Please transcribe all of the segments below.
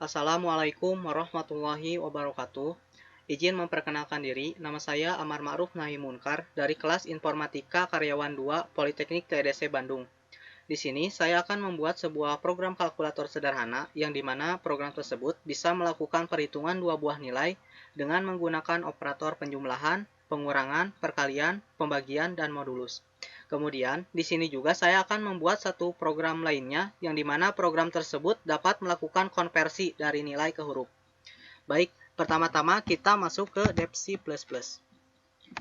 Assalamualaikum warahmatullahi wabarakatuh. Izin memperkenalkan diri, nama saya Amar Ma'ruf Nahi Munkar dari kelas Informatika Karyawan 2 Politeknik TDC Bandung. Di sini saya akan membuat sebuah program kalkulator sederhana yang dimana program tersebut bisa melakukan perhitungan dua buah nilai dengan menggunakan operator penjumlahan, pengurangan, perkalian, pembagian, dan modulus. Kemudian, di sini juga saya akan membuat satu program lainnya yang dimana program tersebut dapat melakukan konversi dari nilai ke huruf. Baik, pertama-tama kita masuk ke Dev C++.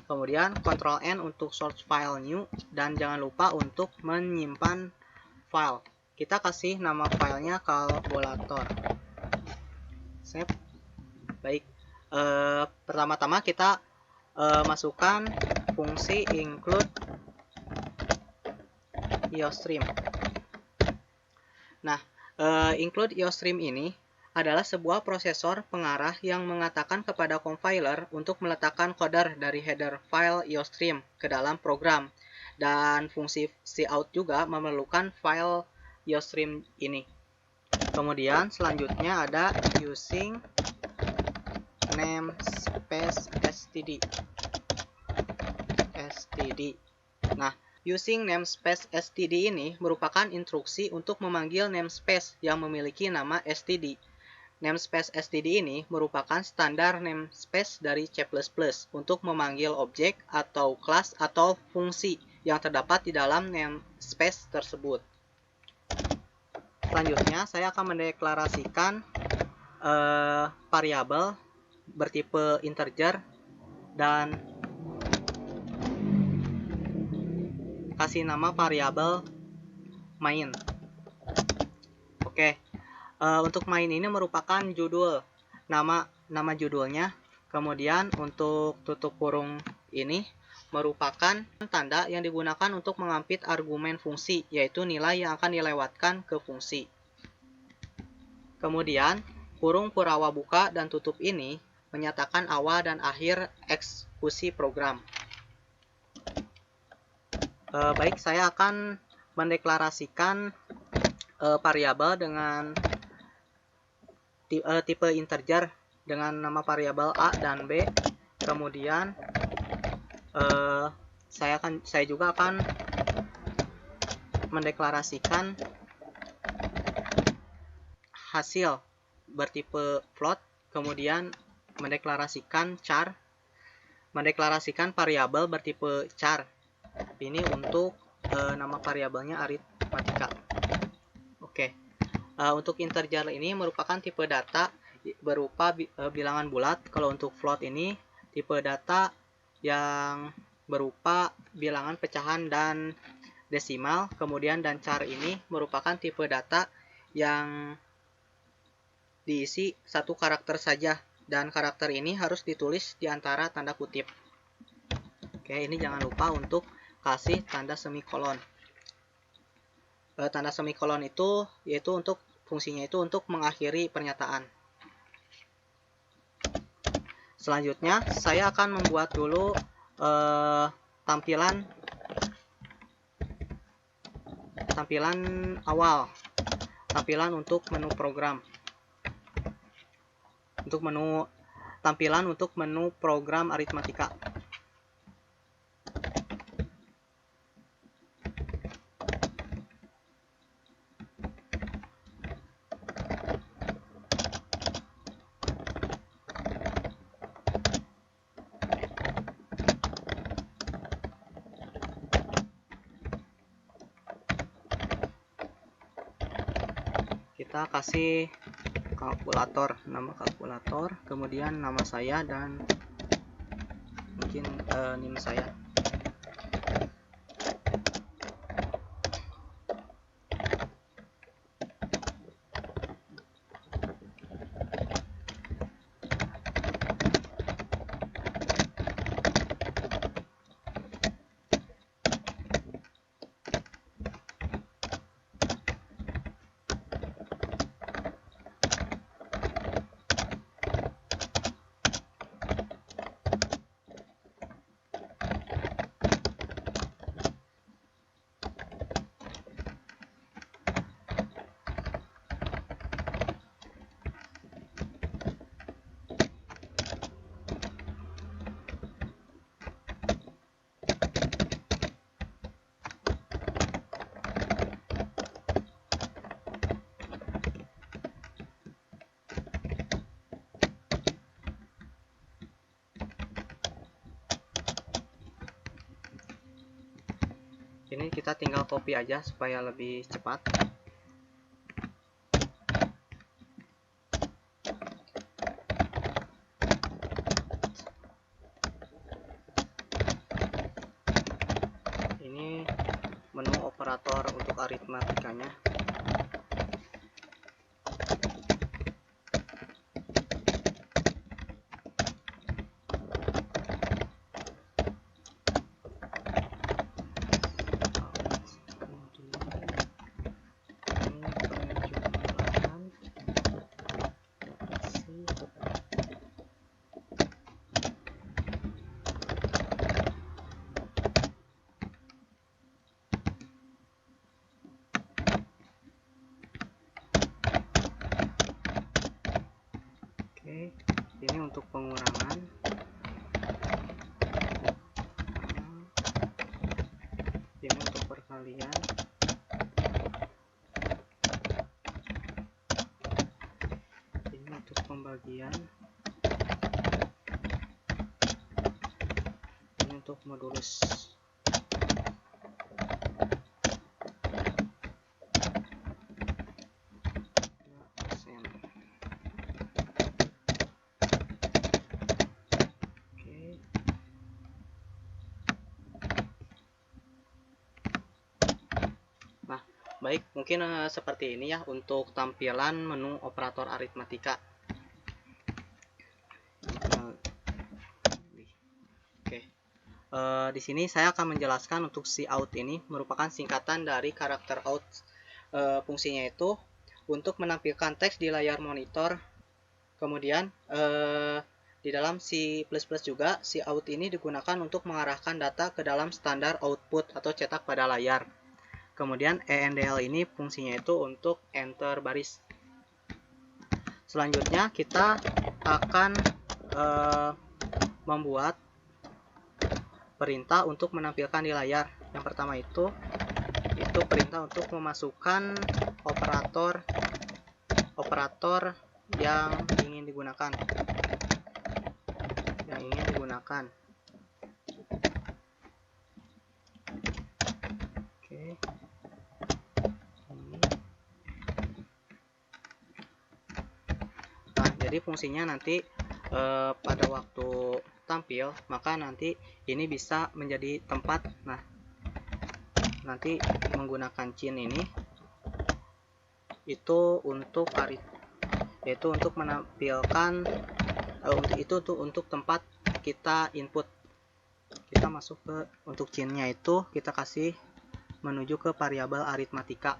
Kemudian Ctrl N untuk search file new dan jangan lupa untuk menyimpan file. Kita kasih nama filenya kalkulator. Save. Baik. Pertama-tama kita masukkan fungsi include IOStream. Nah, include IOStream ini adalah sebuah prosesor pengarah yang mengatakan kepada compiler untuk meletakkan coder dari header file IOStream ke dalam program. Dan fungsi cout juga memerlukan file IOStream ini. Kemudian selanjutnya ada using namespace std. Nah, using namespace std ini merupakan instruksi untuk memanggil namespace yang memiliki nama std. Namespace std ini merupakan standar namespace dari C++ untuk memanggil objek atau kelas atau fungsi yang terdapat di dalam namespace tersebut. Selanjutnya, saya akan mendeklarasikan variabel bertipe integer dan kasih nama variabel main. Oke. Untuk main ini merupakan judul, nama judulnya. Kemudian untuk tutup kurung ini merupakan tanda yang digunakan untuk mengampit argumen fungsi, yaitu nilai yang akan dilewatkan ke fungsi. Kemudian kurung purawa buka dan tutup ini menyatakan awal dan akhir eksekusi program. Baik, saya akan mendeklarasikan variabel dengan tipe integer dengan nama variabel A dan B. Kemudian saya juga akan mendeklarasikan hasil bertipe float, kemudian mendeklarasikan char, mendeklarasikan variabel bertipe char. Ini untuk nama variabelnya aritmatika. Oke. Untuk integer ini merupakan tipe data berupa bilangan bulat. Kalau untuk float ini tipe data yang berupa bilangan pecahan dan desimal. Kemudian dan char ini merupakan tipe data yang diisi satu karakter saja, dan karakter ini harus ditulis di antara tanda kutip. Oke, ini jangan lupa untuk kasih tanda semikolon. Tanda semikolon itu yaitu untuk fungsinya itu untuk mengakhiri pernyataan. Selanjutnya saya akan membuat dulu tampilan awal, tampilan untuk menu program, tampilan untuk menu program aritmatika. Kita kasih kalkulator, nama kalkulator, kemudian nama saya dan mungkin NIM saya. kita tinggal copy aja supaya lebih cepat. Ini menu operator untuk aritmatikanya. Ini untuk pengurangan. Ini untuk perkalian. Ini untuk pembagian. Ini untuk modulus. Baik, mungkin seperti ini ya untuk tampilan menu operator aritmatika. Oke, di sini saya akan menjelaskan untuk si out ini merupakan singkatan dari karakter out. Fungsinya itu untuk menampilkan teks di layar monitor. Kemudian di dalam C++ juga si out ini digunakan untuk mengarahkan data ke dalam standar output atau cetak pada layar. Kemudian ENDL ini fungsinya itu untuk enter baris. Selanjutnya kita akan membuat perintah untuk menampilkan di layar. Yang pertama itu perintah untuk memasukkan operator yang ingin digunakan. Oke. Jadi fungsinya nanti pada waktu tampil, maka nanti ini bisa menjadi tempat. Nah, nanti menggunakan cin ini itu untuk menampilkan untuk tempat kita input. Kita masuk ke untuk cinnya itu kita kasih menuju ke variabel aritmatika.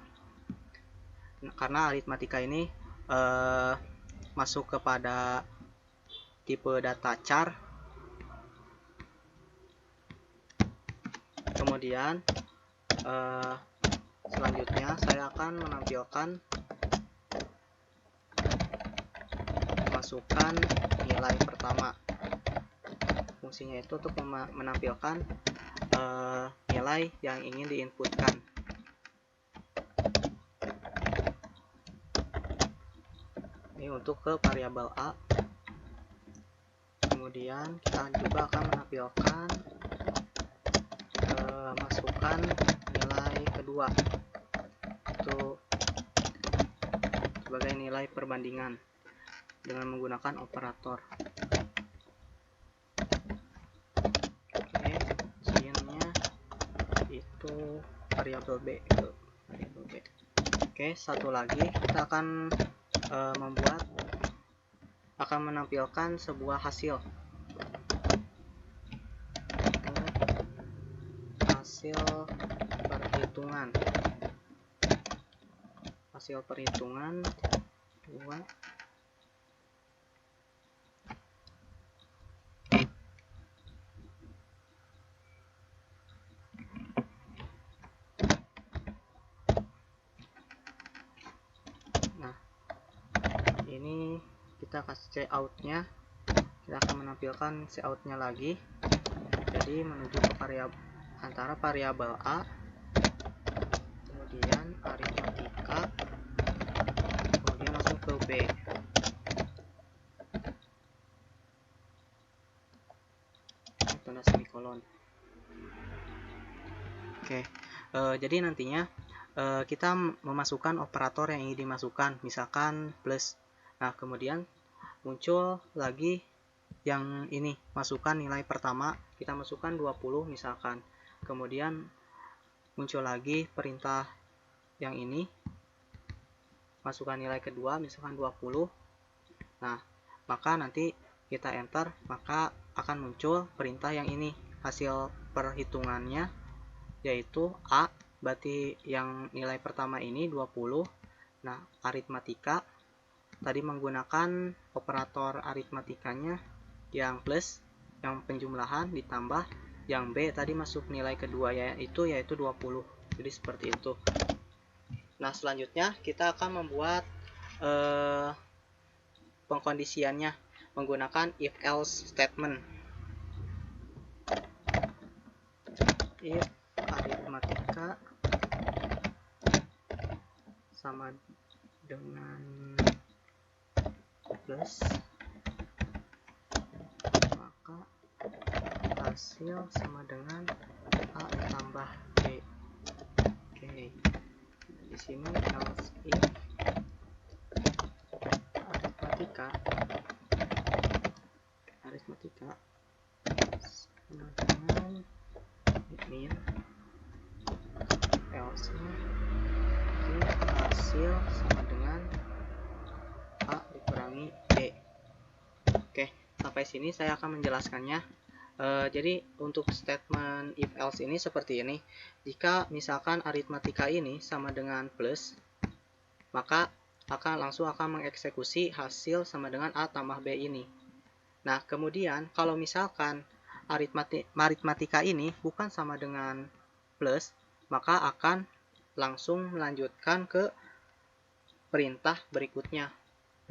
Nah, karena aritmatika ini masuk kepada tipe data char. Kemudian selanjutnya saya akan masukkan nilai pertama. Fungsinya itu untuk menampilkan nilai yang ingin diinputkan. Ini untuk ke variabel A. Kemudian kita juga akan menampilkan masukkan nilai kedua itu sebagai nilai perbandingan dengan menggunakan operator. Oke, cinnya itu variabel B. Oke, satu lagi kita akan menampilkan sebuah hasil perhitungan 2. Nah, ini kita kasih cout-nya. Kita akan menampilkan cout-nya lagi. Jadi menuju ke antara variabel A, kemudian aritmatika, kemudian langsung ke B. Tanda semikolon. Oke, Jadi nantinya kita memasukkan operator yang ingin dimasukkan, misalkan plus. Nah, kemudian muncul lagi yang ini, masukkan nilai pertama, kita masukkan 20 misalkan. Kemudian muncul lagi perintah yang ini, masukkan nilai kedua, misalkan 20. Nah, maka nanti kita enter, maka akan muncul perintah yang ini, hasil perhitungannya yaitu A, berarti yang nilai pertama ini 20. Nah, aritmatika tadi menggunakan operator aritmatikanya yang plus, yang penjumlahan ditambah, yang B tadi masuk nilai kedua yaitu 20. Jadi seperti itu. Nah, selanjutnya kita akan membuat pengkondisiannya menggunakan if else statement. If aritmatika sama dengan plus, maka hasil sama dengan A ditambah B. Oke. Di sini else if aritmatika sama dengan min, else if hasil sama dengan A dikurangi B. Oke, sampai sini saya akan menjelaskannya. Jadi untuk statement if else ini seperti ini. Jika misalkan aritmatika ini sama dengan plus, maka langsung akan mengeksekusi hasil sama dengan A tambah B ini. Nah, kemudian kalau misalkan aritmatika ini bukan sama dengan plus, maka akan langsung melanjutkan ke perintah berikutnya,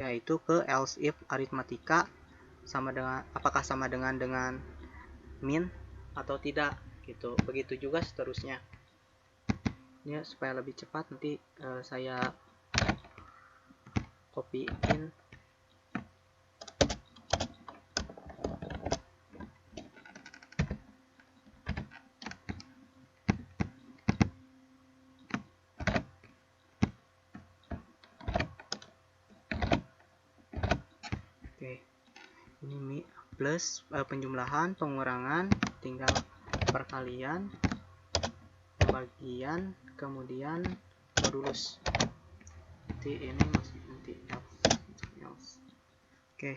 yaitu ke else if aritmatika sama dengan apakah sama dengan min atau tidak gitu. Begitu juga seterusnya. Ini supaya lebih cepat nanti saya copy-in. Oke. Ini plus penjumlahan, pengurangan, tinggal perkalian, pembagian, kemudian modulus. Nanti ini masih nanti else. Oke,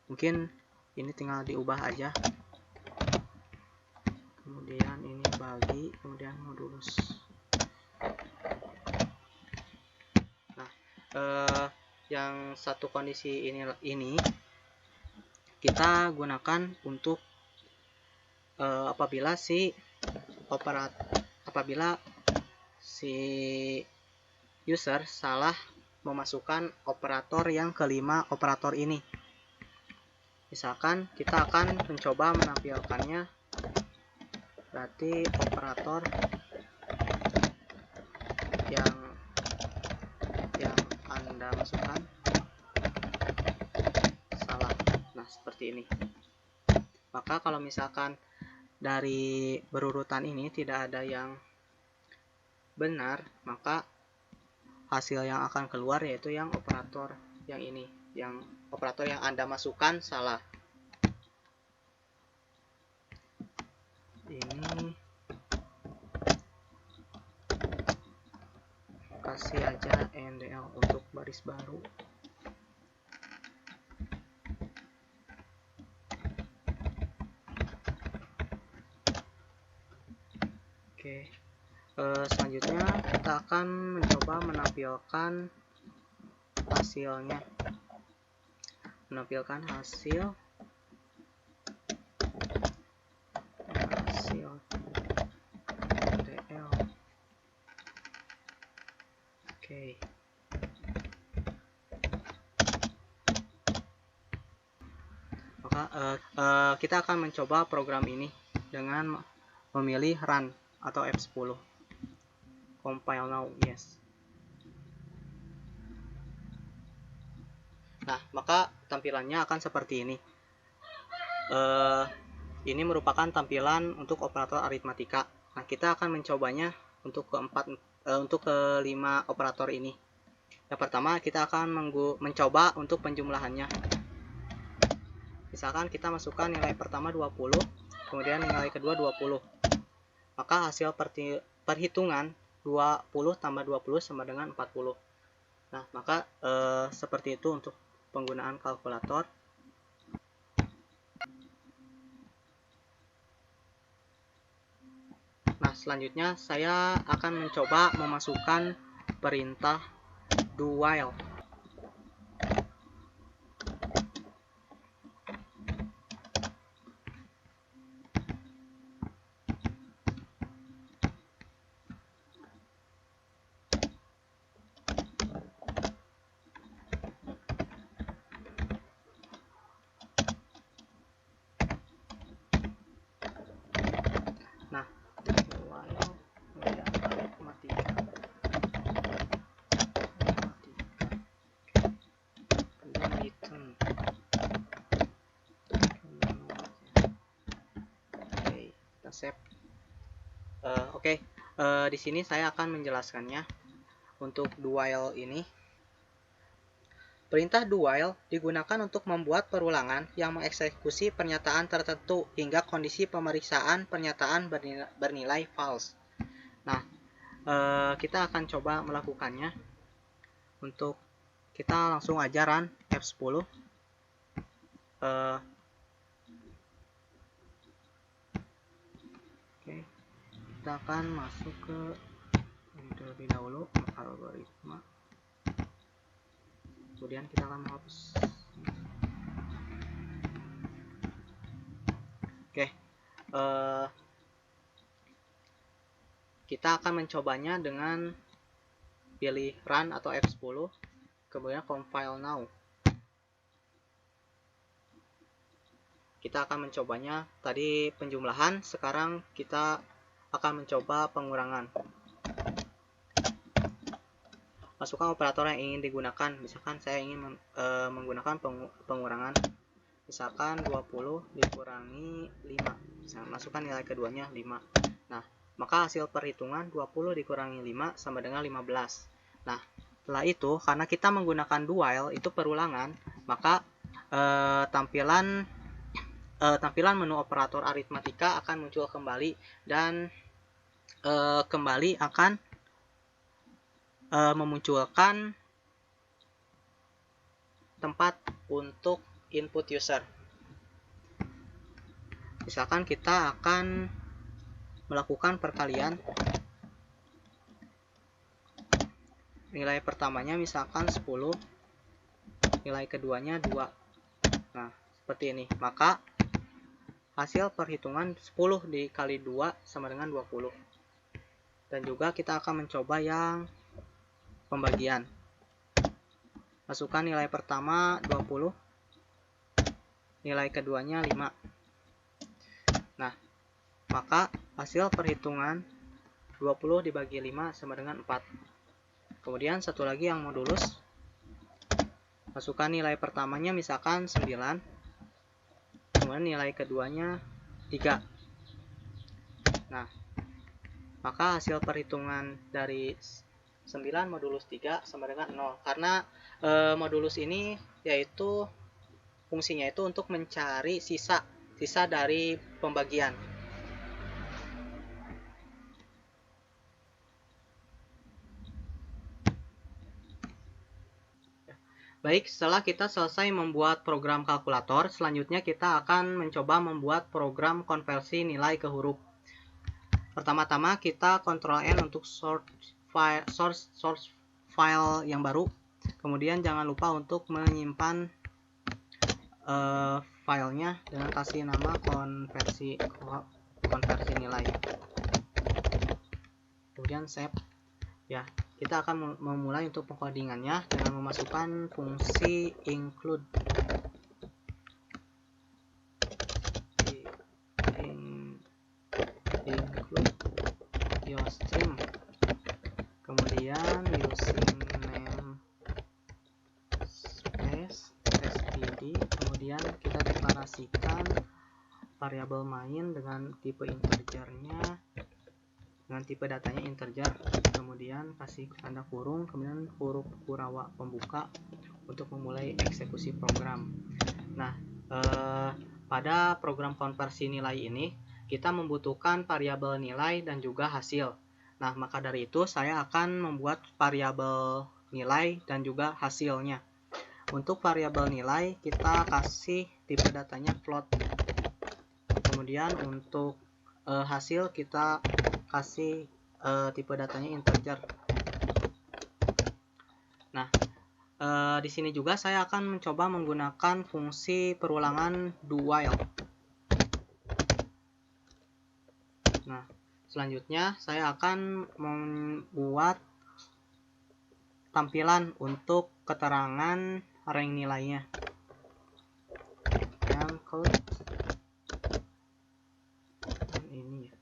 mungkin ini tinggal diubah aja. Kemudian ini bagi, kemudian modulus. Nah, yang satu kondisi ini kita gunakan untuk apabila si user salah memasukkan operator yang kelima, operator ini. Misalkan kita akan mencoba menampilkannya, berarti operator yang Anda masukkan salah. Nah, seperti ini. Maka kalau misalkan dari berurutan ini tidak ada yang benar, maka hasil yang akan keluar yaitu yang operator yang ini, yang operator yang Anda masukkan salah. Ini kasih aja NDL untuk baris baru. Oke. Selanjutnya kita akan mencoba menampilkan hasilnya, menampilkan hasil DL. Oke. Maka kita akan mencoba program ini dengan memilih run atau F10. Compile now, yes. Nah, maka tampilannya akan seperti ini. Ini merupakan tampilan untuk operator aritmatika. Nah, kita akan mencobanya untuk kelima operator ini. Yang pertama, kita akan mencoba untuk penjumlahannya. Misalkan kita masukkan nilai pertama 20, kemudian nilai kedua 20. Maka hasil perhitungan 20 tambah 20 sama dengan 40. Nah, maka seperti itu untuk penggunaan kalkulator. Nah, selanjutnya saya akan mencoba memasukkan perintah do while. Nah, save. Oke. Di sini saya akan menjelaskannya. Untuk do while ini, perintah do while digunakan untuk membuat perulangan yang mengeksekusi pernyataan tertentu hingga kondisi pemeriksaan pernyataan bernilai false. Nah, kita akan coba melakukannya. Untuk kita langsung aja run F10. Oke, kita akan masuk ke ini terlebih dahulu, algoritma. Kemudian kita akan menghapus. Oke, kita akan mencobanya dengan pilih run atau F10, kemudian compile now. Kita akan mencobanya tadi penjumlahan, sekarang kita akan mencoba pengurangan. Masukkan operator yang ingin digunakan. Misalkan saya ingin menggunakan pengurangan. Misalkan 20 dikurangi 5. Misalkan masukkan nilai keduanya 5. Nah, maka hasil perhitungan 20 dikurangi 5 sama dengan 15. Nah, setelah itu karena kita menggunakan do while itu perulangan, maka tampilan menu operator aritmatika akan muncul kembali dan kembali akan memunculkan tempat untuk input user. Misalkan kita akan melakukan perkalian. Nilai pertamanya misalkan 10, nilai keduanya 2. Nah, seperti ini. Maka hasil perhitungan 10 dikali 2 sama dengan 20. Dan juga kita akan mencoba yang pembagian. Masukkan nilai pertama 20, nilai keduanya 5. Nah, maka hasil perhitungan 20 dibagi 5 sama dengan 4. Kemudian satu lagi yang modulus. Masukkan nilai pertamanya misalkan 9. Kemudian nilai keduanya 3. Nah, maka hasil perhitungan dari 9 modulus 3 sama dengan 0. Karena modulus ini yaitu fungsinya itu untuk mencari sisa dari pembagian. Baik, setelah kita selesai membuat program kalkulator, selanjutnya kita akan mencoba membuat program konversi nilai ke huruf. Pertama-tama kita Ctrl N untuk source file yang baru. Kemudian jangan lupa untuk menyimpan filenya dengan kasih nama konversi nilai. Kemudian save. Ya, kita akan memulai untuk pengkodingannya dengan memasukkan fungsi include your stream, kemudian using name space std, kemudian kita deklarasikan variabel main dengan tipe integernya dengan tipe datanya integer, kemudian kasih tanda kurung, kemudian huruf Kurawa pembuka untuk memulai eksekusi program. Nah, pada program konversi nilai ini kita membutuhkan variabel nilai dan juga hasil. Nah, maka dari itu saya akan membuat variabel nilai dan juga hasilnya. Untuk variabel nilai kita kasih tipe datanya float. Kemudian untuk hasil kita kasih tipe datanya integer. Nah, di sini juga saya akan mencoba menggunakan fungsi perulangan do while. Nah, selanjutnya saya akan membuat tampilan untuk keterangan rank nilainya. Yang code ini ya.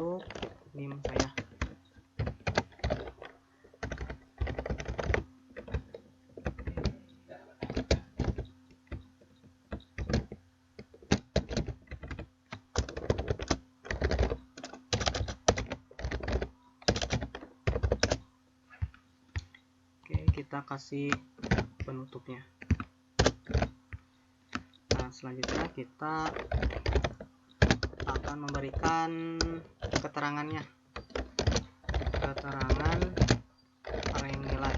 Untuk NIM saya. Oke, kita kasih penutupnya. Nah, selanjutnya kita akan memberikan keterangannya, keterangan rank nilai.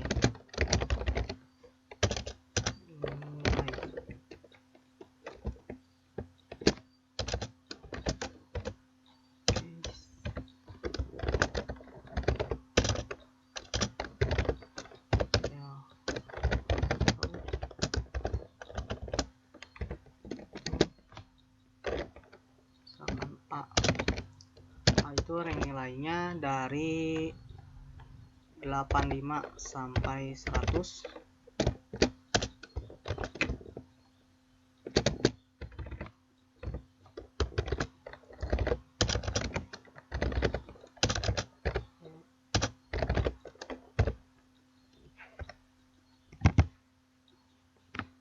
Itu rank nilainya dari 85 sampai 100.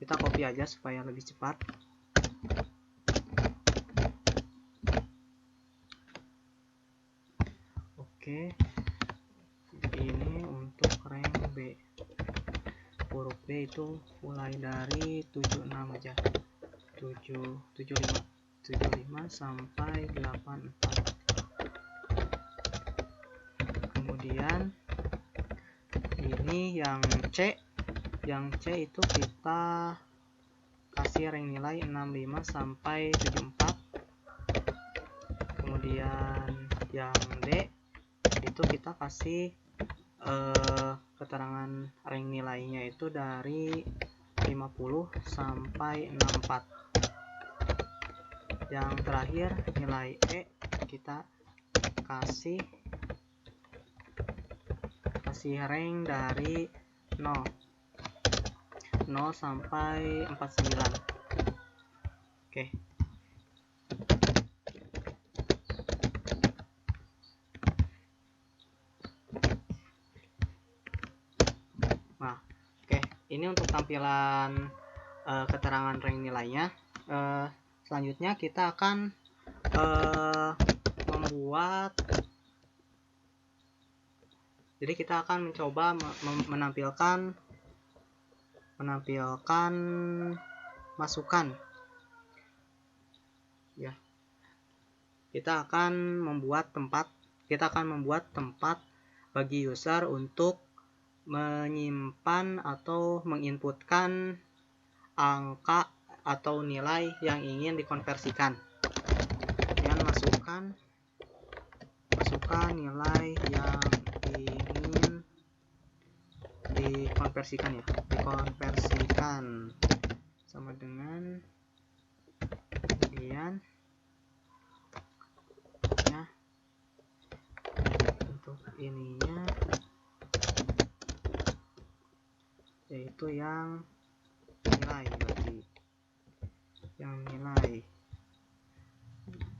Kita copy aja supaya lebih cepat. Oke, ini untuk rank B. Huruf B itu mulai dari 76 aja. 75 sampai 84. Kemudian ini yang C. Yang C itu kita kasih rank nilai 65 sampai 74. Kemudian yang D itu kita kasih keterangan rank nilainya itu dari 50 sampai 64. Yang terakhir nilai E kita kasih rank dari 0 sampai 49. Oke. Nah, oke, ini untuk tampilan keterangan rank nilainya. Selanjutnya kita akan membuat, jadi kita akan mencoba menampilkan menampilkan masukan. Ya, kita akan membuat tempat bagi user untuk menyimpan atau menginputkan angka atau nilai yang ingin dikonversikan. Kemudian masukkan nilai yang ingin dikonversikan sama dengan kemudian ya, untuk ininya yaitu yang nilai, berarti yang nilai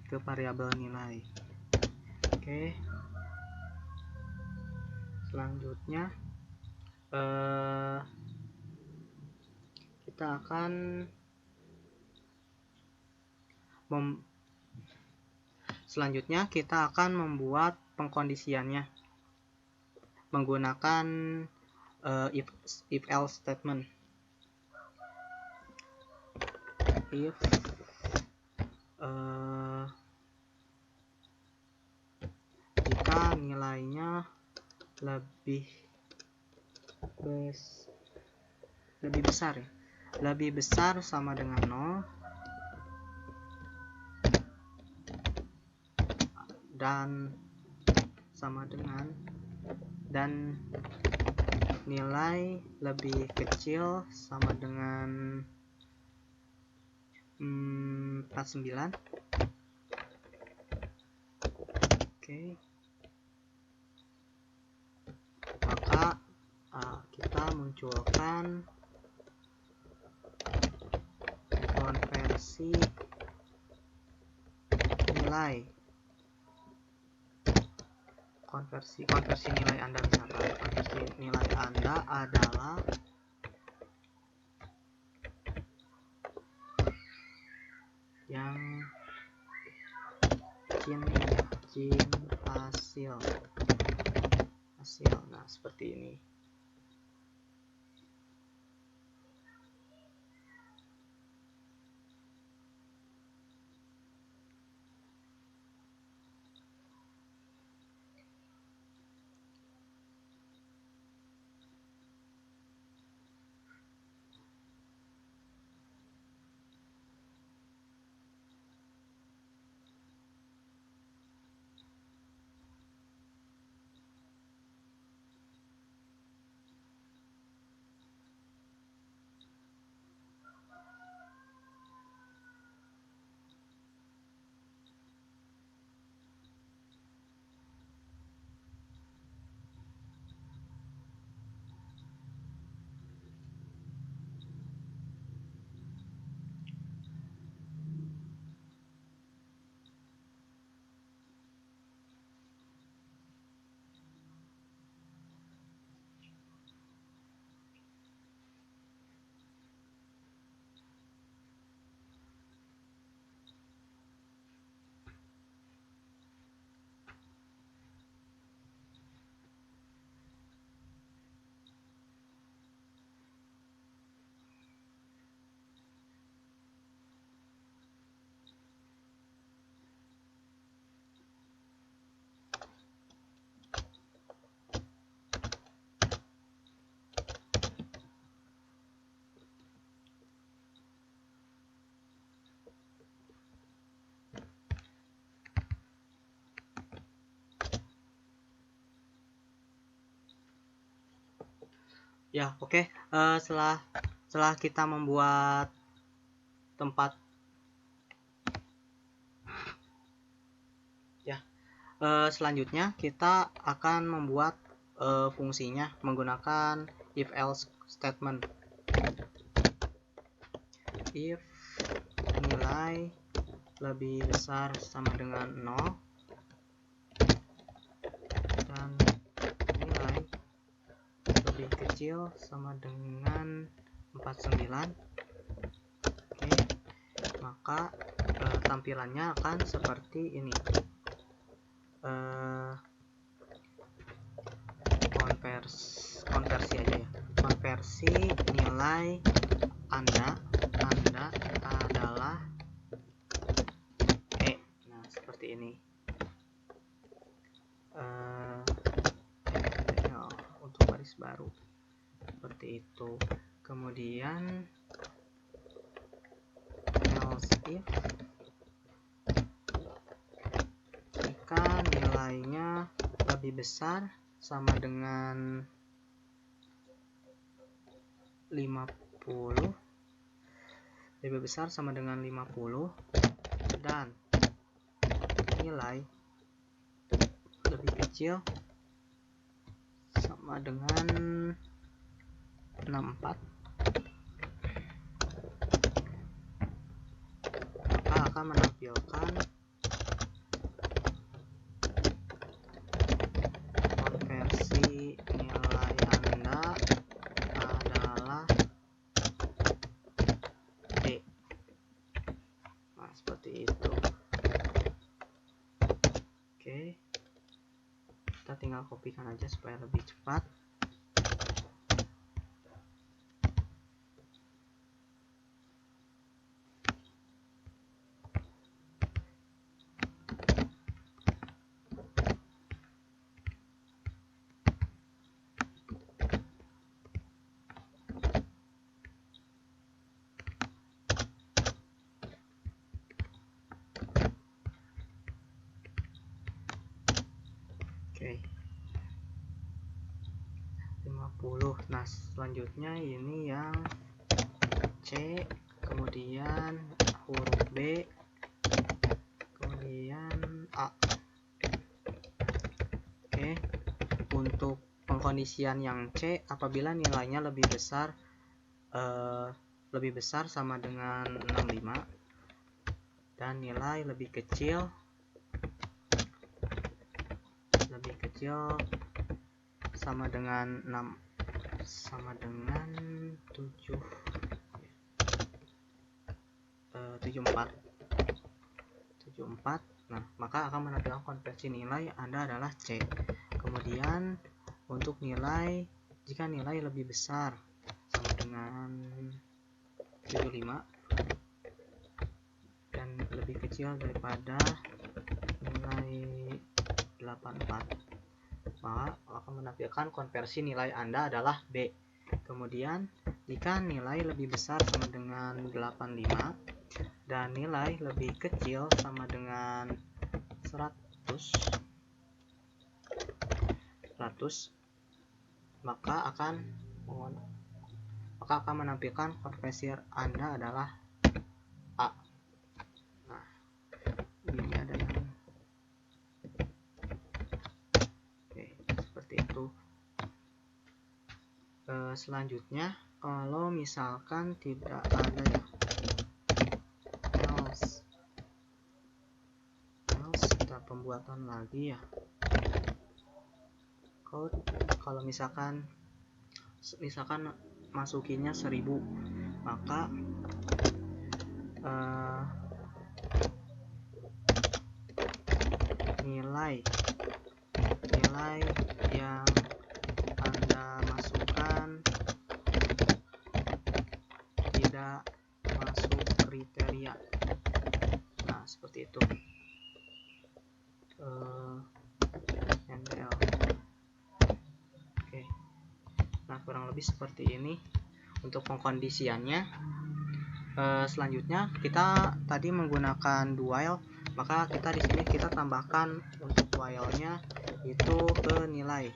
ke variabel nilai. Oke, selanjutnya kita akan membuat pengkondisiannya menggunakan if else statement. If jika nilainya lebih besar sama dengan 0 dan nilai lebih kecil sama dengan 49. Oke. Maka kita munculkan konversi nilai. Konversi nilai Anda misalkan. Konversi nilai Anda adalah yang hasil. Nah, seperti ini. Ya, oke. Setelah kita membuat tempat ya, selanjutnya kita akan membuat fungsinya menggunakan if else statement. If nilai lebih besar sama dengan 0 dan nilai lebih kecil sama dengan 49. Oke, maka tampilannya akan seperti ini. Konversi aja ya. konversi nilai Anda adalah E. Nah, seperti ini. Untuk baris baru seperti itu. Kemudian else if jika nilainya lebih besar sama dengan 50, lebih besar sama dengan 50 dan nilai lebih kecil sama dengan 64, maka akan menampilkan konversi nilai Anda adalah D. Nah, seperti itu. Oke, kita tinggal kopikan aja supaya lebih cepat. Oke, 50. Nah, selanjutnya ini yang C, kemudian huruf B, kemudian A. Oke, untuk pengkondisian yang C, apabila nilainya lebih besar sama dengan 65 dan nilai lebih kecil sama dengan 74. Nah, maka akan menampilkan konversi nilai Anda adalah C. Kemudian untuk nilai, jika nilai lebih besar sama dengan 75 dan lebih kecil daripada nilai 84, maka akan menampilkan konversi nilai Anda adalah B. Kemudian jika nilai lebih besar sama dengan 85 dan nilai lebih kecil sama dengan 100, maka akan menampilkan konversi Anda adalah A. Nah, ini ada yang seperti itu. Selanjutnya, kalau misalkan tidak ada ya else kita pembuatan lagi ya code. Kalau misalkan masukinnya 1000, maka nilai yang Anda masukkan tidak masuk kriteria. Nah, seperti itu. NDL. Oke. Nah, kurang lebih seperti ini untuk pengkondisiannya. Selanjutnya kita tadi menggunakan do while, maka kita di sini kita tambahkan untuk while-nya itu ke nilai.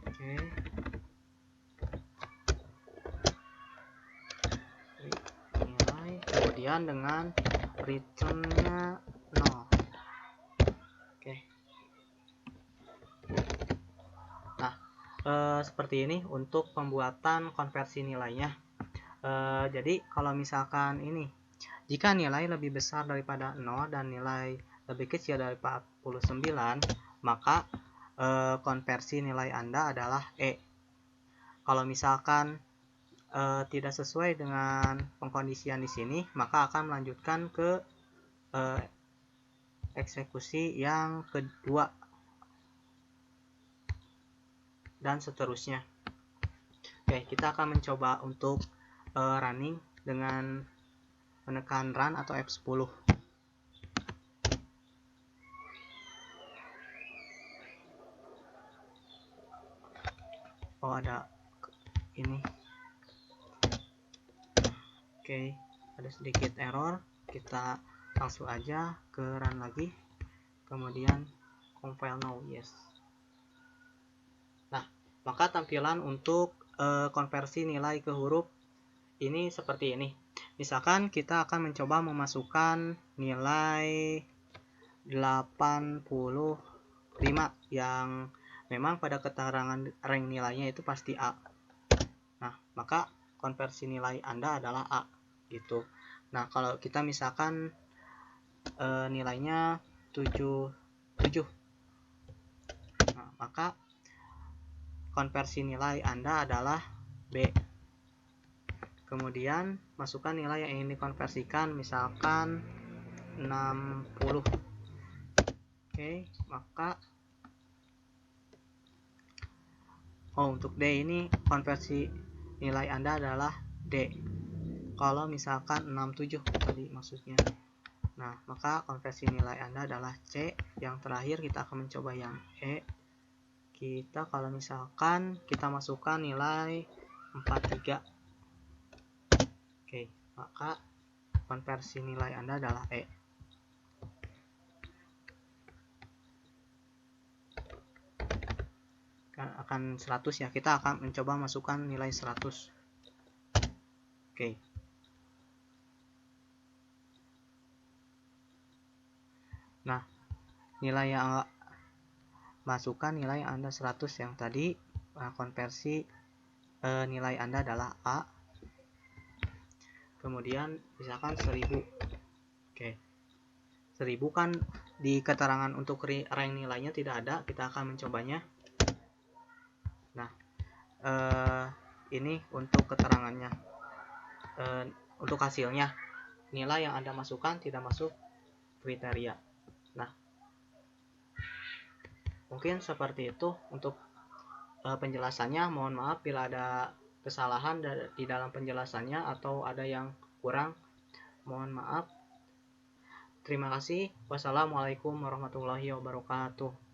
Oke. Nilai kemudian dengan return-nya 0. Oke. Nah, seperti ini untuk pembuatan konversi nilainya. Jadi kalau misalkan ini, jika nilai lebih besar daripada 0 dan nilai lebih kecil dari 49, maka konversi nilai Anda adalah E. Kalau misalkan tidak sesuai dengan pengkondisian di sini, maka akan melanjutkan ke eksekusi yang kedua, dan seterusnya. Oke, kita akan mencoba untuk running dengan menekan run atau F10. Oh, ada ini. Oke, ada sedikit error. Kita langsung aja ke run lagi, kemudian compile now, yes. Nah, maka tampilan untuk konversi nilai ke huruf ini seperti ini. Misalkan kita akan mencoba memasukkan nilai 85 yang memang pada keterangan rank nilainya itu pasti A. Nah, maka konversi nilai Anda adalah A gitu. Nah, kalau kita misalkan nilainya 7, nah, maka konversi nilai Anda adalah B. Kemudian masukkan nilai yang ingin dikonversikan, misalkan 60. Oke, maka untuk D ini konversi nilai Anda adalah D. Kalau misalkan 67 tadi maksudnya. Nah, maka konversi nilai Anda adalah C. Yang terakhir kita akan mencoba yang E. Kita kalau misalkan kita masukkan nilai 43. Oke, maka konversi nilai Anda adalah E. Akan 100 ya, kita akan mencoba masukkan nilai 100. Oke. Nah, nilai yang masukkan nilai Anda 100 yang tadi, konversi nilai Anda adalah A. Kemudian misalkan 1000. Oke. 1000 kan di keterangan untuk rank nilainya tidak ada, kita akan mencobanya. Nah, ini untuk keterangannya. Untuk hasilnya, nilai yang Anda masukkan tidak masuk kriteria. Nah, mungkin seperti itu untuk penjelasannya. Mohon maaf bila ada kesalahan di dalam penjelasannya atau ada yang kurang. Mohon maaf. Terima kasih. Wassalamualaikum warahmatullahi wabarakatuh.